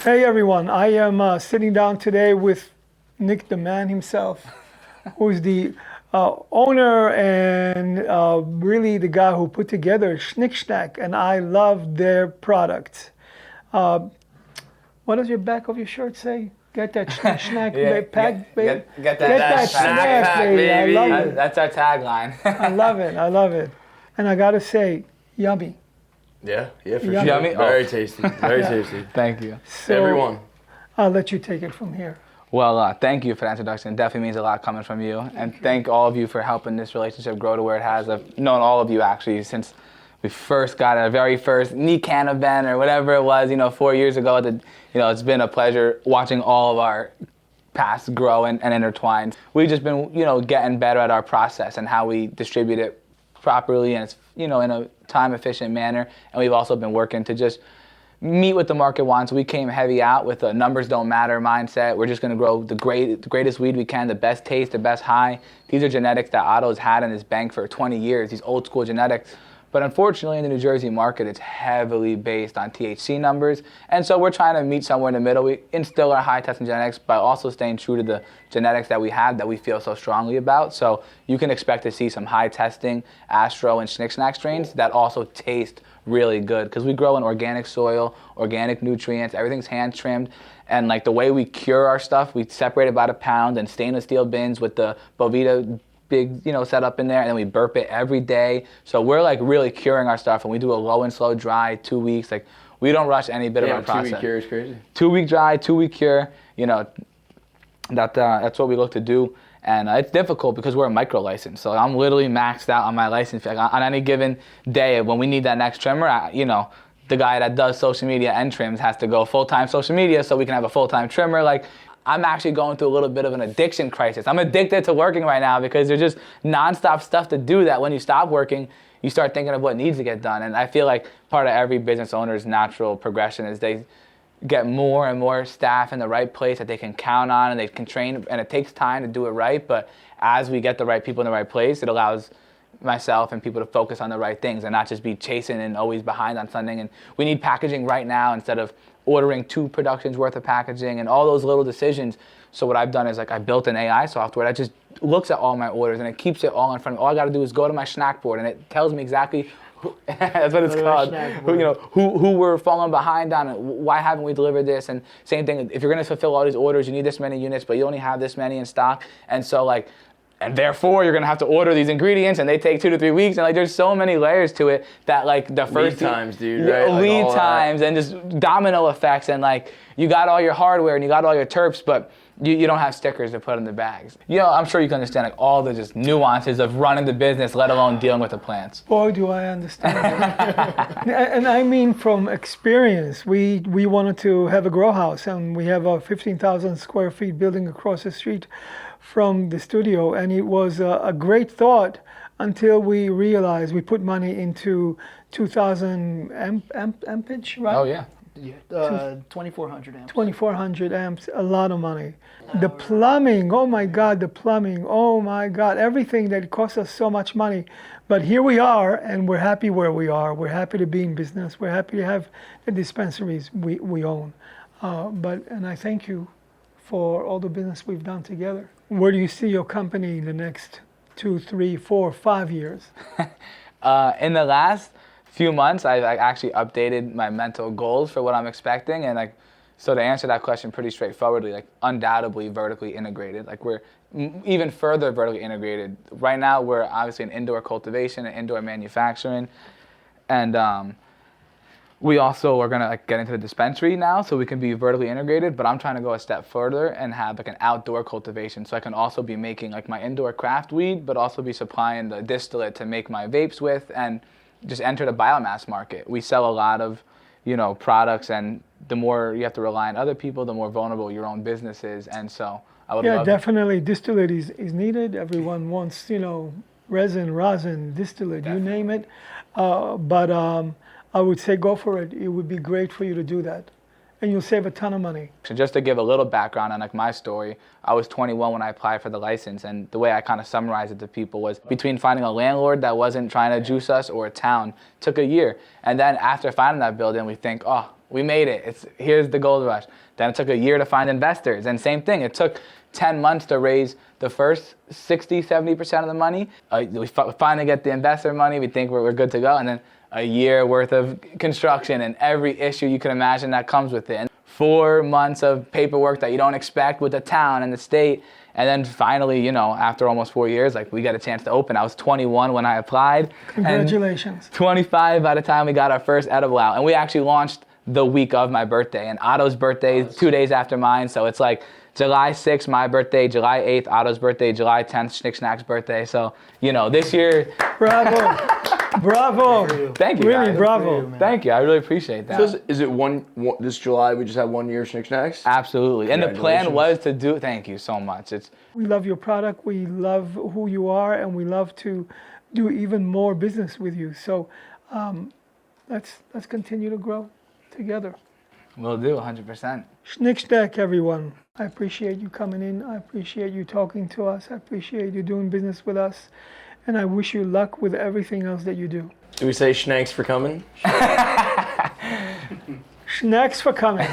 Hey everyone, I am sitting down today with Nick the man himself, who is the owner and really the guy who put together Shnicks Shnacks, and I love their products. What does your back of your shirt say? Get that snack pack, baby. Get that snack pack, baby. I love it. That's our tagline. I love it. I love it. And I gotta say, yummy. Yeah, for sure. Yummy? Very tasty. Very tasty. Thank you. So Everyone. I'll let you take it from here. Well, thank you for that introduction. It definitely means a lot coming from you. And thank all of you for helping this relationship grow to where it has. I've known all of you actually since we first got our very first Nican event or whatever it was, 4 years ago. It's been a pleasure watching all of our paths grow and intertwine. We've just been, getting better at our process and how we distribute it properly and it's, in a time efficient manner. And we've also been working to just meet what the market wants. We came heavy out with a numbers don't matter mindset. We're just going to grow the greatest weed we can, the best taste, the best high. These are genetics that Otto's had in his bank for 20 years, these old school genetics. But unfortunately, in the New Jersey market, it's heavily based on THC numbers. And so we're trying to meet somewhere in the middle. We instill our high testing genetics by also staying true to the genetics that we have that we feel so strongly about. So you can expect to see some high testing Astro and Shnicks Shnacks strains that also taste really good because we grow in organic soil, organic nutrients, everything's hand trimmed. And like the way we cure our stuff, we separate about a pound in stainless steel bins with the Bovita big, setup in there, and then we burp it every day. So we're like really curing our stuff, and we do a low and slow dry 2 weeks. Like we don't rush any bit of our process. 2 week cure is crazy. 2 week dry, 2 week cure. That's what we look to do, and it's difficult because we're a micro license. So I'm literally maxed out on my license. Like on any given day, when we need that next trimmer, the guy that does social media and trims has to go full-time social media so we can have a full-time trimmer. Like I'm actually going through a little bit of an addiction crisis. I'm addicted to working right now because there's just nonstop stuff to do that when you stop working, you start thinking of what needs to get done. And I feel like part of every business owner's natural progression is they get more and more staff in the right place that they can count on and they can train, and it takes time to do it right. But as we get the right people in the right place, it allows myself and people to focus on the right things and not just be chasing and always behind on something. And we need packaging right now instead of ordering 2 productions worth of packaging and all those little decisions. So what I've done is I built an AI software that just looks at all my orders and it keeps it all in front of me. All I got to do is go to my snack board and it tells me exactly that's what it's called. Who we're falling behind on, why haven't we delivered this? And same thing, if you're going to fulfill all these orders, you need this many units, but you only have this many in stock. And so and therefore you're gonna have to order these ingredients and they take 2 to 3 weeks, and there's so many layers to it that the first lead times, dude, right? Lead times and just domino effects, and you got all your hardware and you got all your terps, but you don't have stickers to put in the bags. I'm sure you can understand all the just nuances of running the business, let alone dealing with the plants. Boy, do I understand. And I mean from experience. We wanted to have a grow house, and we have a 15,000 square feet building across the street from the studio, and it was a great thought until we realized we put money into 2,000 ampage, right? Oh yeah. 2,400 amps. 2,400 amps, a lot of money. The plumbing, oh my God, everything that cost us so much money. But here we are, and we're happy where we are. We're happy to be in business. We're happy to have the dispensaries we own. And I thank you for all the business we've done together. Where do you see your company in the next 2, 3, 4, 5 years? In the last few months, I've actually updated my mental goals for what I'm expecting, and so to answer that question pretty straightforwardly, undoubtedly vertically integrated. We're even further vertically integrated. Right now, we're obviously in indoor cultivation and indoor manufacturing, and we also are gonna get into the dispensary now, so we can be vertically integrated. But I'm trying to go a step further and have an outdoor cultivation, so I can also be making my indoor craft weed, but also be supplying the distillate to make my vapes with, and just enter the biomass market. We sell a lot of, products, and the more you have to rely on other people, the more vulnerable your own business is. And so I would love. Yeah, definitely. Distillate is needed. Everyone wants, resin, rosin, distillate, Definitely. You name it. But I would say go for it. It would be great for you to do that. And you'll save a ton of money. So just to give a little background on my story, I was 21 when I applied for the license, and the way I kind of summarized it to people was between finding a landlord that wasn't trying to juice us or a town took a year. And then after finding that building, we think, We made it. Here's the gold rush. Then it took a year to find investors. And same thing, it took 10 months to raise the first 60, 70% of the money. We finally get the investor money. We think we're good to go. And then a year worth of construction and every issue you can imagine that comes with it. And 4 months of paperwork that you don't expect with the town and the state. And then finally, after almost 4 years, we got a chance to open. I was 21 when I applied. Congratulations. And 25 by the time we got our first edible out. And we actually launched the week of my birthday. And Otto's birthday is 2 days after mine. So it's July 6th, my birthday, July 8th, Otto's birthday, July 10th, Shnicks Shnacks' birthday. So, this year... Bravo. Bravo. Thank you, really, guys. bravo. Thank you. I really appreciate that. So is it this July we just have 1 year of Shnicks Shnacks? Absolutely. And the plan was to do... Thank you so much. We love your product. We love who you are, and we love to do even more business with you. So let's continue to grow together. We'll do 100%. Shnicks Shnacks, everyone. I appreciate you coming in. I appreciate you talking to us. I appreciate you doing business with us. And I wish you luck with everything else that you do. Do we say Shnacks for coming? Shnacks for coming.